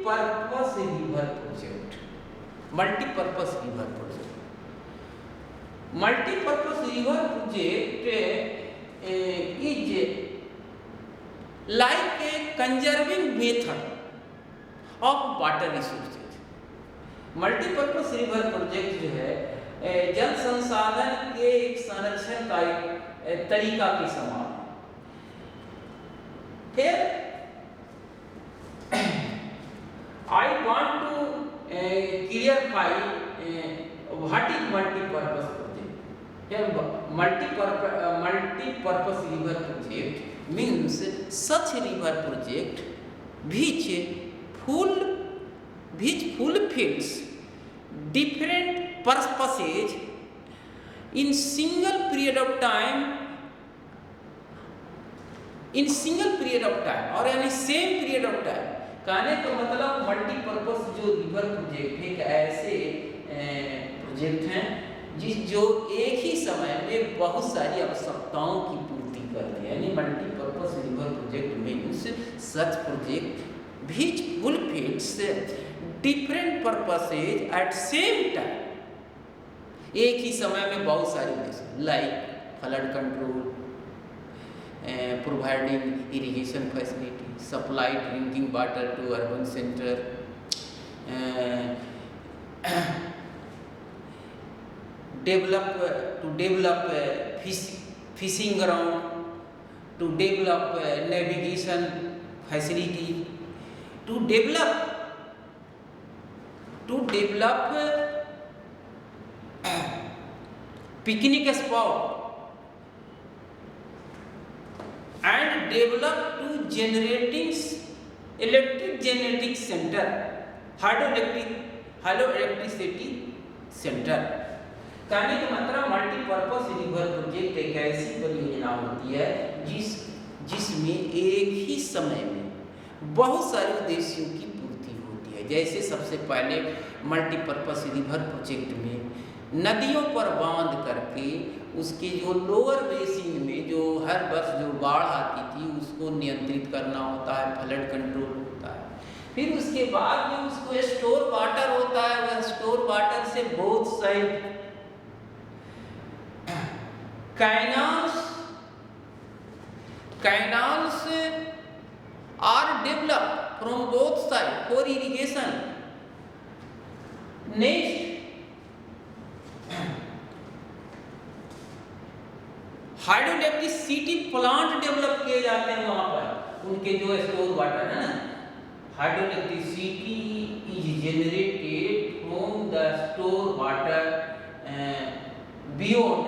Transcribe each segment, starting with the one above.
Multipurpose river project. Multipurpose river project, multipurpose river project is like a conserving method of water resources. Multipurpose river project जो है जल संसाधन के एक संरक्षण का एक तरीका के समान है। फिर I want to clarify what is multi-purpose project. Here, multi-purpose river project means such river project which fulfills different purposes in single period of time, और यानी सेम पीरियड ऑफ टाइम। कहने का मतलब मल्टीपर्पस जो रिवर प्रोजेक्ट है, एक ऐसे project हैं जो एक ही समय में बहुत सारी आवश्यकताओं की पूर्ति करते हैं। यानी multipurpose river project means such project which fulfils different purposes at same time. एक ही समय में बहुत सारे उद्देश्य, like flood control, providing irrigation facility, supply drinking water to urban center, develop fishing ground, to develop navigation facility, to develop picnic spot, and develop to generating electric generating center, hydroelectricity center। कहने का मतलब multipurpose river project एक ऐसी परियोजना होती है जिसमें एक ही समय में बहुत सारे उद्देश्यों की पूर्ति होती है। जैसे सबसे पहले मल्टीपर्पस रिवर प्रोजेक्ट में नदियों पर बांध करके उसके जो लोअर बेसिन में जो हर वर्ष जो बाढ़ आती थी उसको नियंत्रित करना होता है, फ्लड कंट्रोल होता है। फिर उसके बाद जो उसको स्टोर वाटर होता है, वह स्टोर वाटर से both side canals are develop from both side for irrigation. Next hydroelectricity plant develop किए जाते हैं वहां पर, उनके जो स्टोर वाटर है ना। Hydroelectricity is generated from the store water beyond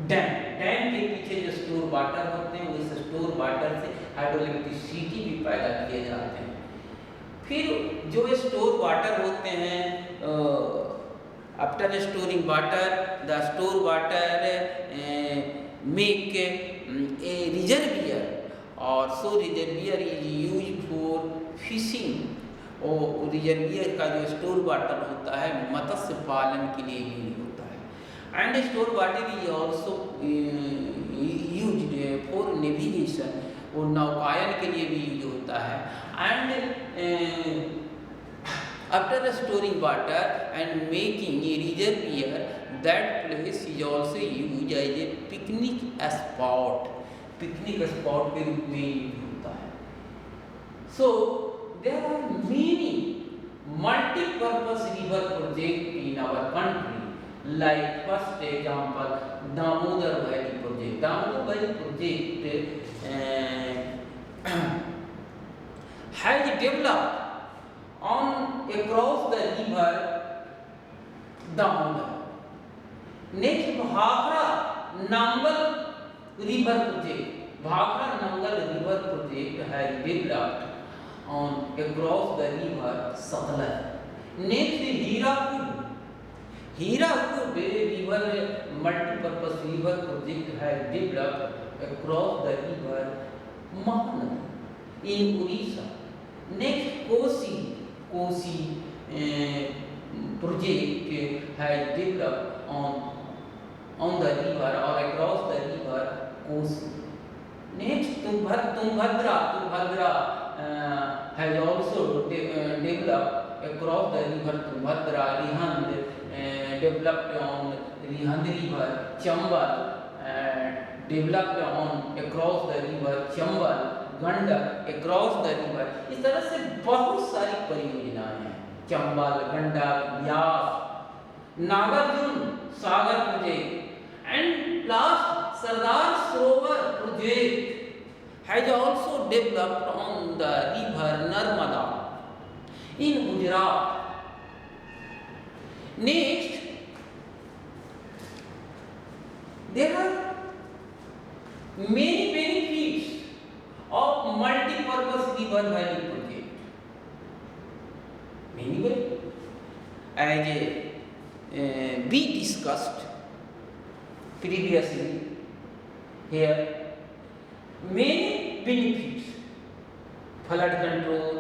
dam के पीछे जो स्टोर वाटर होते हैं उस स्टोर वाटर से हाइड्रोइलेक्ट्रिसिटी भी पैदा किए जाते हैं। फिर जो स्टोर वाटर होते हैं, after storing water, the store water make a reservoir, और so reservoir is used for fishing। और रिजर्वियर का जो स्टोर वाटर होता है मत्स्य पालन के लिए यूज होता है। And store water is also used for navigation, और नौकायन के लिए भी यूज होता है। And after storing water and making a reservoir, that place is also used as a picnic spot। Picnic spot के रूप में यूज होता है। So there are many multi-purpose river project in our country, like first example Damodar Valley project। Damodar Valley project has developed on across the river Damodar। Next Bhakra Nangal river project, Bhakra Nangal river project has developed on across the river Satluj। Next Hirakud river multi-purpose river project has developed across the river Mahanadi in Odisha। Next Kosi project has developed on the river or across the river Kosi। Next Tungabhadra has also developed across the river Tungabhadra, Rihand, developed on Rihand river, Chambal, developed on across the river Chambal, Gandak across the river। इस तरह से बहुत सारी परियोजनाएं हैं, चंबल, गंडक, व्यास, Nagarjuna Sagar project and last Sardar Sarovar project has also developed on the river Narmada in Gujarat। Next, there are many benefits of multi-purpose river valley project। Many benefits, as we discussed previously here, many benefits: flood control,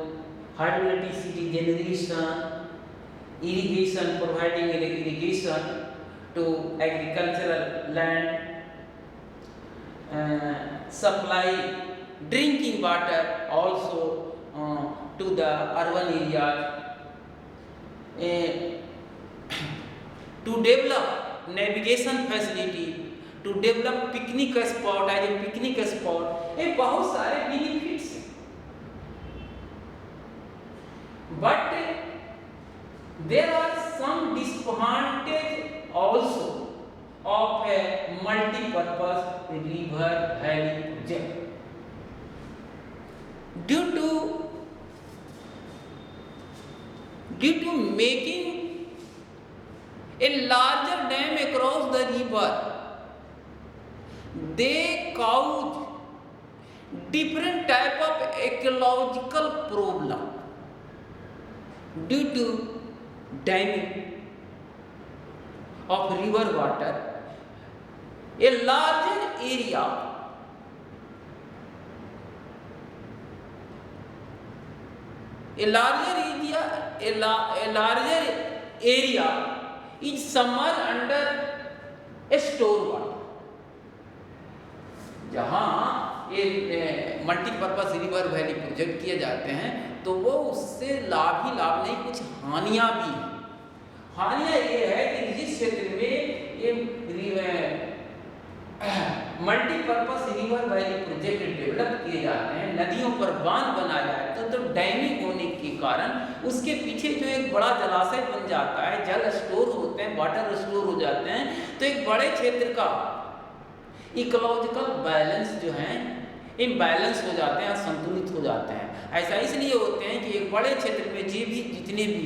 hydroelectricity generation, irrigation, providing irrigation to agricultural land, supply drinking water also to the urban areas, to develop navigation facility, to develop picnic spot as a picnic spot। ये बहुत सारे benefits हैं, but there are some disadvantages also of a multi-purpose river valley project। Due to making a larger dam across the river, they cause different type of ecological problem due to damming of river water। A larger area is submerged under a store water। जहाँ ये multipurpose river valley project किए जाते हैं तो वो उससे लाभ ही लाभ नहीं, कुछ हानियाँ भी हैं। हानियाँ ये है कि जिस क्षेत्र में ये multipurpose river valley project develop किए जाते हैं, नदियों पर बांध बनाया जाता है, तो डैमिंग होने के कारण उसके पीछे जो एक बड़ा जलाशय बन जाता है, जल स्टोर होते हैं, वाटर स्टोर हो जाते हैं, तो एक बड़े क्षेत्र का इकोलॉजिकल बैलेंस जो है इम्बैलेंस हो जाते हैं, असंतुलित हो जाते हैं। ऐसा इसलिए होते हैं कि एक बड़े क्षेत्र में जितने भी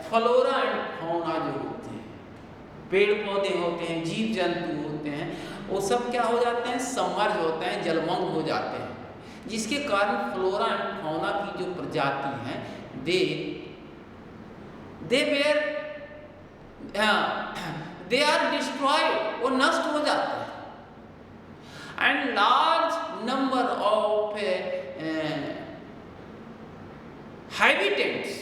फ्लोरा एंड फौना जो होते हैं, पेड़ पौधे होते हैं, जीव जंतु होते हैं, वो सब क्या हो जाते हैं, सबमर्ज होते हैं, जलमग्न हो जाते हैं, जिसके कारण फ्लोरा एंड फौना की जो प्रजाति हैं दे आर डिस्ट्रॉयड, वो नष्ट हो जाते हैं। And large number of habitants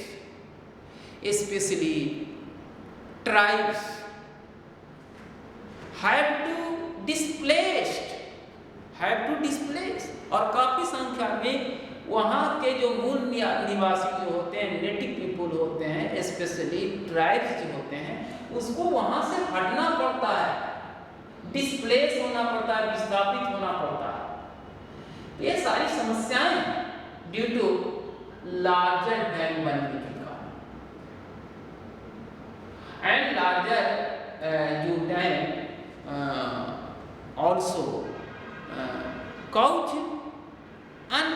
especially tribes have to displaced, और काफ़ी संख्या में वहाँ के जो मूल निवासी जो होते हैं, नेटिव पीपुल होते हैं, स्पेशली ट्राइब्स जो होते हैं, उसको वहाँ से हटना पड़ता है, डिस्प्लेस होना पड़ता है, विस्थापित होना पड़ता है। ये सारी समस्याएं ड्यू टू लार्जर डैम बनने के कारण। And larger you dam also cause and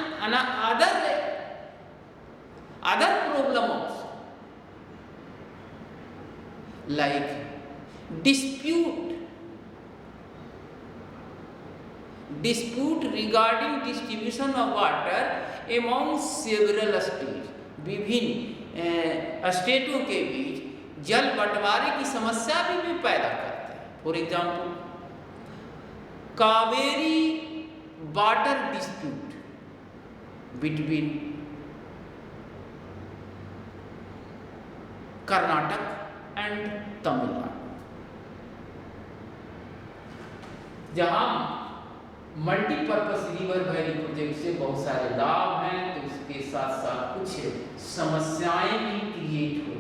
other problem also, like dispute regarding distribution of water among several states। विभिन्न स्टेटों के बीच जल बंटवारे की समस्या भी पैदा करते हैं। For example, Kaveri water dispute between Karnataka and Tamil Nadu, जहां मल्टीपर्पज रिवर वैली प्रोजेक्ट से बहुत सारे लाभ हैं, तो उसके साथ साथ कुछ समस्याएं यूजफुल।